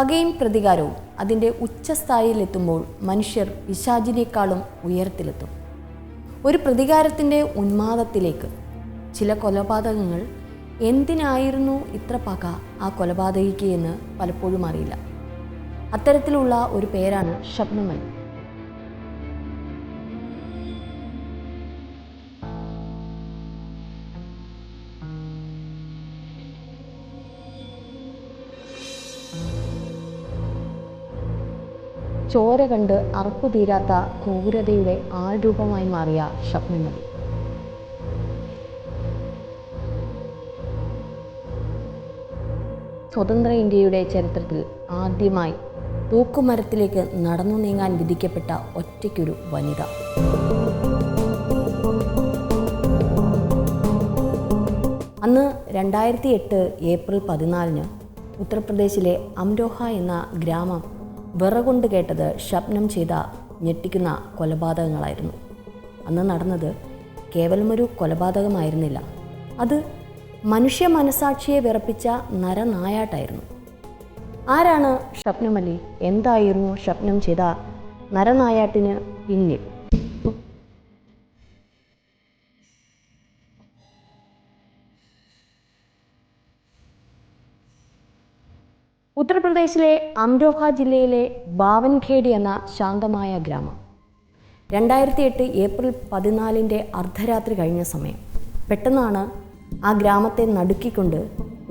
പകയും പ്രതികാരവും അതിൻ്റെ ഉച്ചസ്ഥായിയിലെത്തുമ്പോൾ മനുഷ്യർ പിശാചിനേക്കാളും ഉയരത്തിലെത്തും. ഒരു പ്രതികാരത്തിൻ്റെ ഉന്മാദത്തിലേക്ക്. ചില കൊലപാതകങ്ങൾ എന്തിനായിരുന്നു ഇത്ര പക ആ കൊലപാതകിക്ക് എന്ന് പലപ്പോഴും അറിയില്ല. അത്തരത്തിലുള്ള ഒരു പേരാണ് ഷബ്നം അലി. ചോര കണ്ട് അറപ്പു തീരാത്ത ക്രൂരതയുടെ ആൾരൂപമായി മാറിയ ഷബ്നം അലി. സ്വതന്ത്ര ഇന്ത്യയുടെ ചരിത്രത്തിൽ ആദ്യമായി തൂക്കുമരത്തിലേക്ക് നടന്നു നീങ്ങാൻ വിധിക്കപ്പെട്ട ഒറ്റയ്ക്കൊരു വനിത. അന്ന് 2008 ഏപ്രിൽ 14 ഉത്തർപ്രദേശിലെ അംരോഹ എന്ന ഗ്രാമം വിറകൊണ്ട് കേട്ടത് ഷബ്നം ചെയ്ത ഞെട്ടിക്കുന്ന കൊലപാതകങ്ങളായിരുന്നു. അന്ന് നടന്നത് കേവലമൊരു കൊലപാതകമായിരുന്നില്ല, അത് മനുഷ്യ മനസാക്ഷിയെ വിറപ്പിച്ച നരനായാട്ടായിരുന്നു. ആരാണ് ഷബ്നം അലി? എന്തായിരുന്നു ഷബ്നം ചെയ്ത നരനായാട്ടിന് പിന്നിൽ? ഉത്തർപ്രദേശിലെ അംരോഹ ജില്ലയിലെ ബാവൻഖേഡ് എന്ന ശാന്തമായ ഗ്രാമം. 2008 ഏപ്രിൽ 14 അർദ്ധരാത്രി കഴിഞ്ഞ സമയം പെട്ടെന്നാണ് ആ ഗ്രാമത്തെ നടുക്കിക്കൊണ്ട്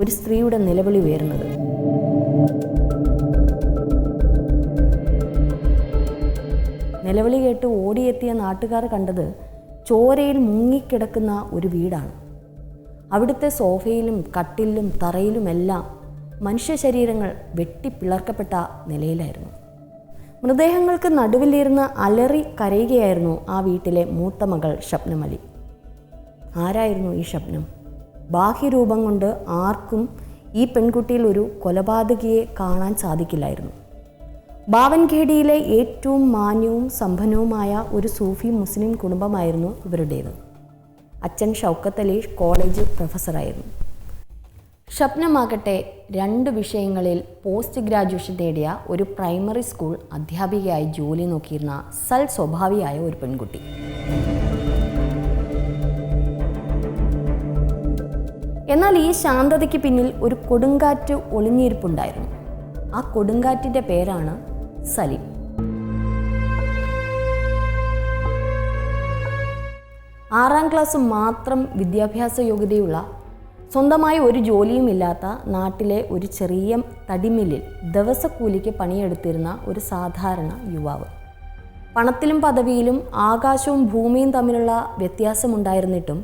ഒരു സ്ത്രീയുടെ നിലവിളി ഉയർന്നത്. നിലവിളി കേട്ട് ഓടിയെത്തിയ നാട്ടുകാർ കണ്ടത് ചോരയിൽ മുങ്ങിക്കിടക്കുന്ന ഒരു വീടാണ്. അവിടുത്തെ സോഫയിലും കട്ടിലും തറയിലുമെല്ലാം മനുഷ്യ ശരീരങ്ങൾ വെട്ടിപ്പിളർക്കപ്പെട്ട നിലയിലായിരുന്നു. മൃതദേഹങ്ങൾക്ക് നടുവിലിരുന്ന് അലറി കരയുകയായിരുന്നു ആ വീട്ടിലെ മൂത്ത മകൾ ഷബ്നം അലി. ആരായിരുന്നു ഈ ഷബ്നം? ബാഹ്യരൂപം കൊണ്ട് ആർക്കും ഈ പെൺകുട്ടിയിൽ ഒരു കൊലപാതകിയെ കാണാൻ സാധിക്കില്ലായിരുന്നു. ബാവൻഖേഡിയിലെ ഏറ്റവും മാന്യവും സമ്പന്നവുമായ ഒരു സൂഫി മുസ്ലിം കുടുംബമായിരുന്നു ഇവരുടേത്. അച്ഛൻ ഷൗക്കത്ത് അലി കോളേജ് പ്രൊഫസറായിരുന്നു. ഷബ്നമാകട്ടെ 2 വിഷയങ്ങളിൽ പോസ്റ്റ് ഗ്രാജുവേഷൻ നേടിയ ഒരു പ്രൈമറി സ്കൂൾ അധ്യാപികയായി ജോലി നോക്കിയിരുന്ന സൽ സ്വഭാവിയായ ഒരു പെൺകുട്ടി. എന്നാൽ ഈ ശാന്തതയ്ക്ക് പിന്നിൽ ഒരു കൊടുങ്കാറ്റ് ഒളിഞ്ഞിരിപ്പുണ്ടായിരുന്നു. ആ കൊടുങ്കാറ്റിൻ്റെ പേരാണ് സലീം. ആറാം ക്ലാസ് മാത്രം വിദ്യാഭ്യാസ യോഗ്യതയുള്ള, സ്വന്തമായി ഒരു ജോലിയുമില്ലാത്ത നാട്ടിലെ ഒരു ചെറിയ തടിമില്ലിൽ ദിവസക്കൂലിക്ക് പണിയെടുത്തിരുന്ന ഒരു സാധാരണ യുവാവ്. പണത്തിലും പദവിയിലും ആകാശവും ഭൂമിയും തമ്മിലുള്ള വ്യത്യാസമുണ്ടായിരുന്നിട്ടും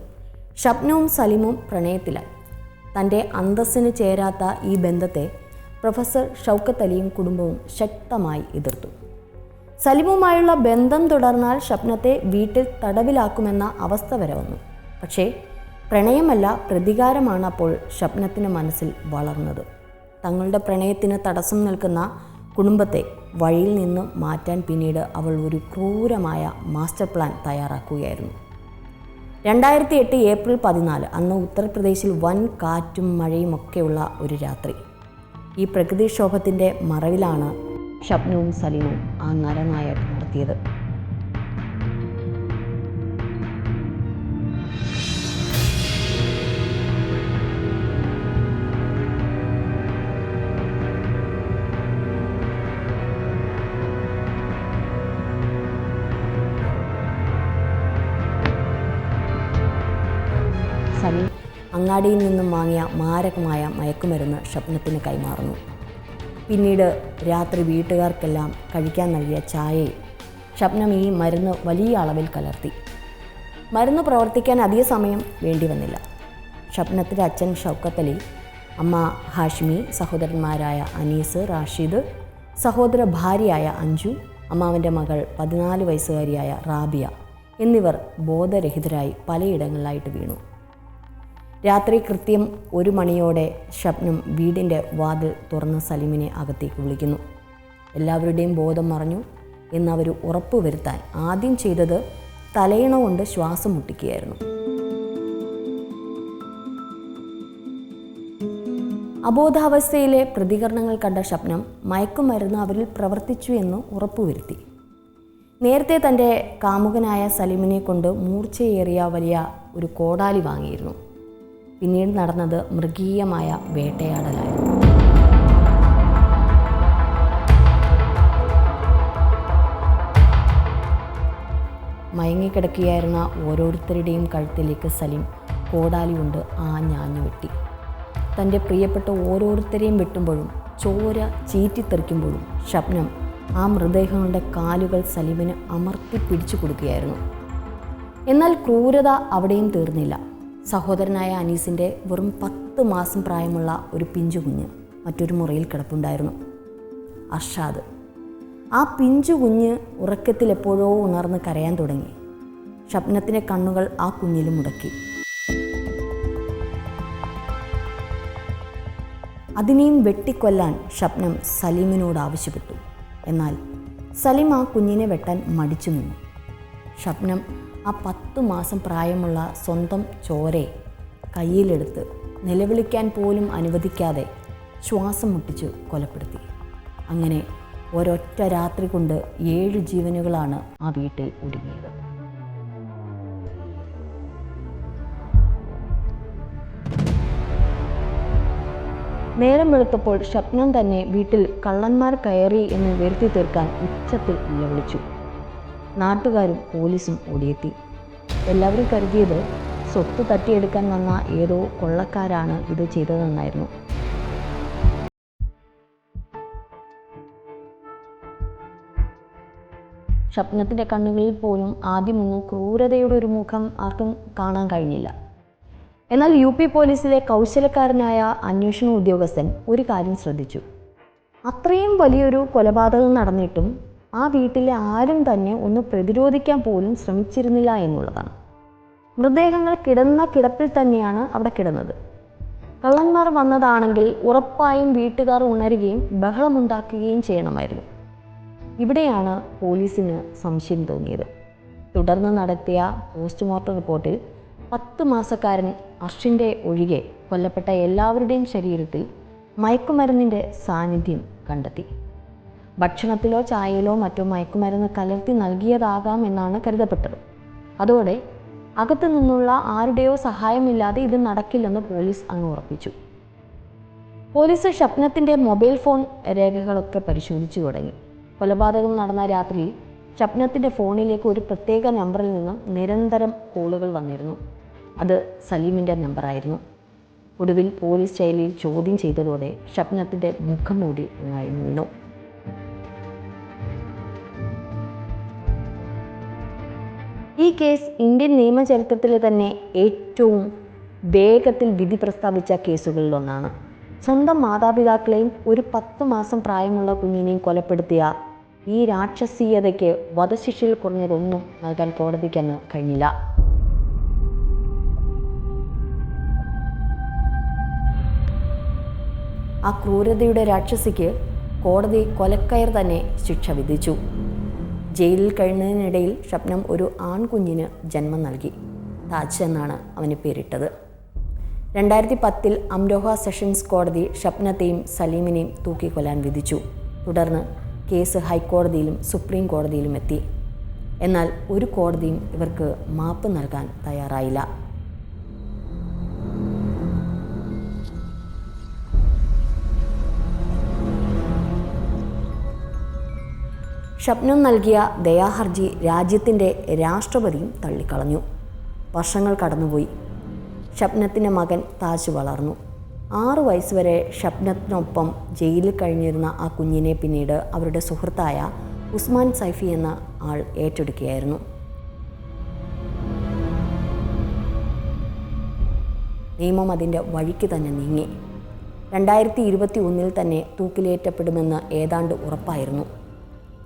ഷബ്നവും സലീമും പ്രണയത്തിലായി. തൻ്റെ അന്തസ്സിന് ചേരാത്ത ഈ ബന്ധത്തെ പ്രൊഫസർ ഷൗക്കത്ത് അലിയും കുടുംബവും ശക്തമായി എതിർത്തു. സലീമുമായുള്ള ബന്ധം തുടർന്നാൽ ഷബ്നത്തെ വീട്ടിൽ തടവിലാക്കുമെന്ന അവസ്ഥ വരെ വന്നു. പക്ഷേ പ്രണയമല്ല, പ്രതികാരമാണ് അപ്പോൾ ഷബ്നത്തിൻ്റെ മനസ്സിൽ വളർന്നത്. തങ്ങളുടെ പ്രണയത്തിന് തടസ്സം നിൽക്കുന്ന കുടുംബത്തെ വഴിയിൽ നിന്നും മാറ്റാൻ പിന്നീട് അവൾ ഒരു ക്രൂരമായ മാസ്റ്റർ പ്ലാൻ തയ്യാറാക്കുകയായിരുന്നു. 2008 ഏപ്രിൽ 14 അന്ന് ഉത്തർപ്രദേശിൽ വൻ കാറ്റും മഴയും ഒക്കെയുള്ള ഒരു രാത്രി. ഈ പ്രകൃതിക്ഷോഭത്തിൻ്റെ മറവിലാണ് ഷബ്നവും സലീമും ആ നരനായാട്ട് നടത്തിയത്. സലീം അങ്ങാടിയിൽ നിന്നും വാങ്ങിയ മാരകമായ മയക്കുമരുന്ന് ഷബ്നത്തിന് കൈമാറുന്നു. പിന്നീട് രാത്രി വീട്ടുകാർക്കെല്ലാം കഴിക്കാൻ നൽകിയ ചായയിൽ ഷബ്നം ഈ മരുന്ന് വലിയ അളവിൽ കലർത്തി. മരുന്ന് പ്രവർത്തിക്കാൻ അധിക സമയം വേണ്ടി വന്നില്ല. ഷബ്നത്തിൻ്റെ അച്ഛൻ ഷൗക്കത്ത് അലി, അമ്മ ഹാഷിമി, സഹോദരന്മാരായ അനീസ്, റാഷിദ്, സഹോദര ഭാര്യയായ അഞ്ജു, അമ്മാവൻ്റെ മകൾ 14 വയസ്സുകാരിയായ റാബിയ എന്നിവർ ബോധരഹിതരായി പലയിടങ്ങളിലായിട്ട് വീണു. രാത്രി കൃത്യം 1 മണിയോടെ ഷബ്നം വീടിൻ്റെ വാതിൽ തുറന്ന് സലീമിനെ അകത്തേക്ക് വിളിക്കുന്നു. എല്ലാവരുടെയും ബോധം മറഞ്ഞു എന്നവർ ഉറപ്പുവരുത്താൻ ആദ്യം ചെയ്തത് തലയിണ കൊണ്ട് ശ്വാസം മുട്ടിക്കുകയായിരുന്നു. അബോധാവസ്ഥയിലെ പ്രതികരണങ്ങൾ കണ്ട ഷബ്നം മയക്കുമരുന്ന് അവരിൽ പ്രവർത്തിച്ചു എന്ന് ഉറപ്പുവരുത്തി. നേരത്തെ തൻ്റെ കാമുകനായ സലീമിനെ കൊണ്ട് മൂർച്ചയേറിയ വലിയ ഒരു കോടാലി വാങ്ങിയിരുന്നു. പിന്നീട് നടന്നത് മൃഗീയമായ വേട്ടയാടലായിരുന്നു. മയങ്ങിക്കിടക്കുകയായിരുന്ന ഓരോരുത്തരുടെയും കഴുത്തിലേക്ക് സലീം കോടാലി കൊണ്ട് ആഞ്ഞാഞ്ഞു വെട്ടി. തൻ്റെ പ്രിയപ്പെട്ട ഓരോരുത്തരെയും വെട്ടുമ്പോഴും ചോര ചീറ്റിത്തെറിക്കുമ്പോഴും ഷബ്നം ആ മൃതദേഹങ്ങളുടെ കാലുകൾ സലീമിന് അമർത്തി പിടിച്ചു കൊടുക്കുകയായിരുന്നു. എന്നാൽ ക്രൂരത അവിടെയും തീർന്നില്ല. സഹോദരനായ അനീസിൻ്റെ വെറും 10 മാസം പ്രായമുള്ള ഒരു പിഞ്ചു കുഞ്ഞ് മറ്റൊരു മുറിയിൽ കിടപ്പുണ്ടായിരുന്നു, അർഷാദ്. ആ പിഞ്ചു കുഞ്ഞ് ഉറക്കത്തിൽ എപ്പോഴോ ഉണർന്ന് കരയാൻ തുടങ്ങി. ഷബ്നത്തിൻ്റെ കണ്ണുകൾ ആ കുഞ്ഞിലും മുടക്കി. അതിനെയും വെട്ടിക്കൊല്ലാൻ ഷബ്നം സലീമിനോട് ആവശ്യപ്പെട്ടു. എന്നാൽ സലീം ആ കുഞ്ഞിനെ വെട്ടാൻ മടിച്ചു നിന്നു. ഷബ്നം ആ 10 മാസം പ്രായമുള്ള സ്വന്തം ചോരയെ കയ്യിലെടുത്ത് നിലവിളിക്കാൻ പോലും അനുവദിക്കാതെ ശ്വാസം മുട്ടിച്ചു കൊലപ്പെടുത്തി. അങ്ങനെ ഒരൊറ്റ രാത്രി കൊണ്ട് 7 ജീവനുകളാണ് ആ വീട്ടിൽ ഒടുങ്ങിയത്. നേരം വെളുത്തപ്പോൾ ഷബ്നം തന്നെ വീട്ടിൽ കള്ളന്മാർ കയറി എന്ന് വരുത്തി തീർക്കാൻ ഉച്ചത്തിൽ നിലവിളിച്ചു. നാട്ടുകാരും പോലീസും ഓടിയെത്തി. എല്ലാവരും കരുതിയത് സ്വത്ത് തട്ടിയെടുക്കാൻ വന്ന ഏതോ കൊള്ളക്കാരാണ് ഇത് ചെയ്തതെന്നായിരുന്നു. ഷബ്നത്തിൻ്റെ കണ്ണുകളിൽ പോലും ആദ്യമൊന്നും ക്രൂരതയുടെ ഒരു മുഖം ആർക്കും കാണാൻ കഴിഞ്ഞില്ല. എന്നാൽ UP പോലീസിലെ കൗശലക്കാരനായ അന്വേഷണ ഉദ്യോഗസ്ഥൻ ഒരു കാര്യം ശ്രദ്ധിച്ചു. അത്രയും വലിയൊരു കൊലപാതകം നടന്നിട്ടും ആ വീട്ടിലെ ആരും തന്നെ ഒന്ന് പ്രതിരോധിക്കാൻ പോലും ശ്രമിച്ചിരുന്നില്ല എന്നുള്ളതാണ്. മൃതദേഹങ്ങൾ കിടന്ന കിടപ്പിൽ തന്നെയാണ് അവിടെ കിടന്നത്. കള്ളന്മാർ വന്നതാണെങ്കിൽ ഉറപ്പായും വീട്ടുകാർ ഉണരുകയും ബഹളമുണ്ടാക്കുകയും ചെയ്യണമായിരുന്നു. ഇവിടെയാണ് പോലീസിന് സംശയം തോന്നിയത്. തുടർന്ന് നടത്തിയ പോസ്റ്റ്മോർട്ടം റിപ്പോർട്ടിൽ 10 മാസക്കാരൻ അർഷിൻ്റെ ഒഴികെ കൊല്ലപ്പെട്ട എല്ലാവരുടെയും ശരീരത്തിൽ മയക്കുമരുന്നിൻ്റെ സാന്നിധ്യം കണ്ടെത്തി. ഭക്ഷണത്തിലോ ചായയിലോ മറ്റോ മയക്കുമരുന്ന് കലർത്തി നൽകിയതാകാം എന്നാണ് കരുതപ്പെട്ടത്. അതോടെ അകത്തു നിന്നുള്ള ആരുടെയോ സഹായമില്ലാതെ ഇത് നടക്കില്ലെന്ന് പോലീസ് അങ്ങ് ഉറപ്പിച്ചു. പോലീസ് ഷബ്നത്തിൻ്റെ മൊബൈൽ ഫോൺ രേഖകളൊക്കെ പരിശോധിച്ചു തുടങ്ങി. കൊലപാതകം നടന്ന രാത്രിയിൽ ഷബ്നത്തിൻ്റെ ഫോണിലേക്ക് ഒരു പ്രത്യേക നമ്പറിൽ നിന്നും നിരന്തരം കോളുകൾ വന്നിരുന്നു. അത് സലീമിൻ്റെ നമ്പറായിരുന്നു. ഒടുവിൽ പോലീസ് ശൈലിയിൽ ചോദ്യം ചെയ്തതോടെ ഷബ്നത്തിൻ്റെ മുഖം മൂടി വീണു. ഈ കേസ് ഇന്ത്യൻ നിയമചരിത്രത്തിലെ തന്നെ ഏറ്റവും വേഗത്തിൽ വിധി പ്രസ്താവിച്ച കേസുകളിലൊന്നാണ്. സ്വന്തം മാതാപിതാക്കളെയും ഒരു 10 മാസം പ്രായമുള്ള കുഞ്ഞിനെയും കൊലപ്പെടുത്തിയ ഈ രാക്ഷസീയതയ്ക്ക് വധശിക്ഷയിൽ കുറഞ്ഞതൊന്നും നൽകാൻ കോടതിക്കന്ന് കഴിഞ്ഞില്ല. ആ ക്രൂരതയുടെ രാക്ഷസിക്ക് കോടതി കൊലക്കയർ തന്നെ ശിക്ഷ വിധിച്ചു. ജയിലിൽ കഴിയുന്നതിനിടയിൽ ഷബ്നം ഒരു ആൺകുഞ്ഞിന് ജന്മം നൽകി. താജ് എന്നാണ് അവന് പേരിട്ടത്. 2010 അംരോഹ സെഷൻസ് കോടതി ഷബ്നത്തെയും സലീമിനെയും തൂക്കിക്കൊല്ലാൻ വിധിച്ചു. തുടർന്ന് കേസ് ഹൈക്കോടതിയിലും സുപ്രീം കോടതിയിലും എത്തി. എന്നാൽ ഒരു കോടതിയും ഇവർക്ക് മാപ്പ് നൽകാൻ തയ്യാറായില്ല. ഷബ്നം നൽകിയ ദയാഹർജി രാജ്യത്തിൻ്റെ രാഷ്ട്രപതിയും തള്ളിക്കളഞ്ഞു. വർഷങ്ങൾ കടന്നുപോയി. ഷബ്നത്തിൻ്റെ മകൻ താജ് വളർന്നു. 6 വയസ്സുവരെ ഷബ്നത്തിനൊപ്പം ജയിലിൽ കഴിഞ്ഞിരുന്ന ആ കുഞ്ഞിനെ പിന്നീട് അവരുടെ സുഹൃത്തായ ഉസ്മാൻ സൈഫി എന്ന ആൾ ഏറ്റെടുക്കുകയായിരുന്നു. നിയമം അതിൻ്റെ വഴിക്ക് തന്നെ നീങ്ങി. 2021 തന്നെ തൂക്കിലേറ്റപ്പെടുമെന്ന് ഏതാണ്ട് ഉറപ്പായിരുന്നു.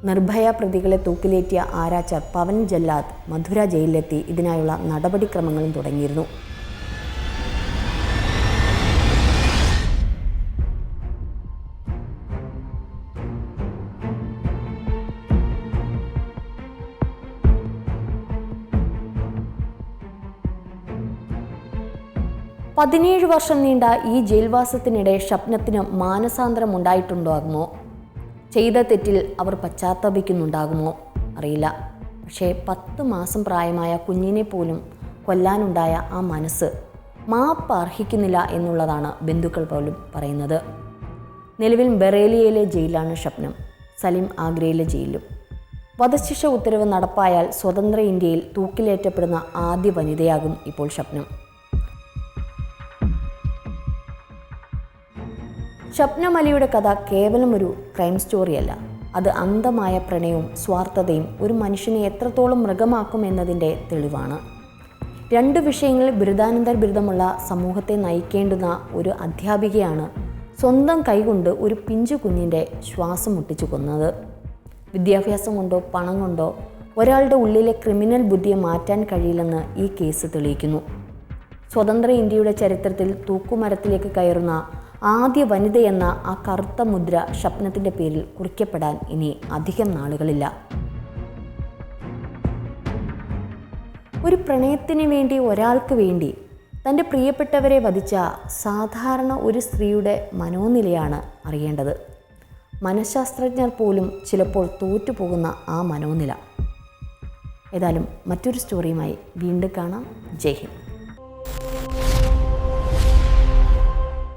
നിർഭയ പ്രതികളെ തൂക്കിലേറ്റിയ ആരാച്ചർ പവൻ ജല്ലാദ് മധുര ജയിലിലെത്തി ഇതിനായുള്ള നടപടിക്രമങ്ങളും തുടങ്ങിയിരുന്നു. 17 വർഷം നീണ്ട ഈ ജയിൽവാസത്തിനിടെ ഷബ്നത്തിന് മാനസാന്തരം ഉണ്ടായിട്ടുണ്ടാകുമോ? ചെയ്ത തെറ്റിൽ അവർ പശ്ചാത്തപിക്കുന്നുണ്ടാകുമോ? അറിയില്ല. പക്ഷേ 10 മാസം പ്രായമായ കുഞ്ഞിനെ പോലും കൊല്ലാനുണ്ടായ ആ മനസ്സ് മാപ്പ് അർഹിക്കുന്നില്ല എന്നുള്ളതാണ് ബന്ധുക്കൾ പോലും പറയുന്നത്. നിലവിൽ ബറേലിയയിലെ ജയിലിലാണ് ഷബ്നം. സലിം ആഗ്രയിലെ ജയിലിലും. വധശിക്ഷ ഉത്തരവ് നടപ്പായാൽ സ്വതന്ത്ര ഇന്ത്യയിൽ തൂക്കിലേറ്റപ്പെടുന്ന ആദ്യ വനിതയാകും ഇപ്പോൾ ഷബ്നം. ഷബ്നം അലിയുടെ കഥ കേവലം ഒരു ക്രൈം സ്റ്റോറിയല്ല. അത് അന്ധമായ പ്രണയവും സ്വാർത്ഥതയും ഒരു മനുഷ്യനെ എത്രത്തോളം മൃഗമാക്കും എന്നതിൻ്റെ തെളിവാണ്. 2 വിഷയങ്ങളിൽ ബിരുദാനന്തര ബിരുദമുള്ള സമൂഹത്തെ നയിക്കേണ്ടുന്ന ഒരു അധ്യാപികയാണ് സ്വന്തം കൈകൊണ്ട് ഒരു പിഞ്ചു കുഞ്ഞിൻ്റെ ശ്വാസം മുട്ടിച്ചു കൊന്നത്. വിദ്യാഭ്യാസം കൊണ്ടോ പണം കൊണ്ടോ ഒരാളുടെ ഉള്ളിലെ ക്രിമിനൽ ബുദ്ധിയെ മാറ്റാൻ കഴിയില്ലെന്ന് ഈ കേസ് തെളിയിക്കുന്നു. സ്വതന്ത്ര ഇന്ത്യയുടെ ചരിത്രത്തിൽ തൂക്കുമരത്തിലേക്ക് കയറുന്ന ആദ്യ വനിതയെന്ന ആ കറുത്ത മുദ്ര ഷബ്നത്തിൻ്റെ പേരിൽ കുറിക്കപ്പെടാൻ ഇനി അധികം നാളുകളില്ല. ഒരു പ്രണയത്തിന് വേണ്ടി, ഒരാൾക്ക് വേണ്ടി തൻ്റെ പ്രിയപ്പെട്ടവരെ വധിച്ച സാധാരണ ഒരു സ്ത്രീയുടെ മനോനിലയാണ് അറിയേണ്ടത്. മനഃശാസ്ത്രജ്ഞർ പോലും ചിലപ്പോൾ തോറ്റുപോകുന്ന ആ മനോനില. ഏതായാലും മറ്റൊരു സ്റ്റോറിയുമായി വീണ്ടും കാണാം. ജയ് ഹിന്ദ്.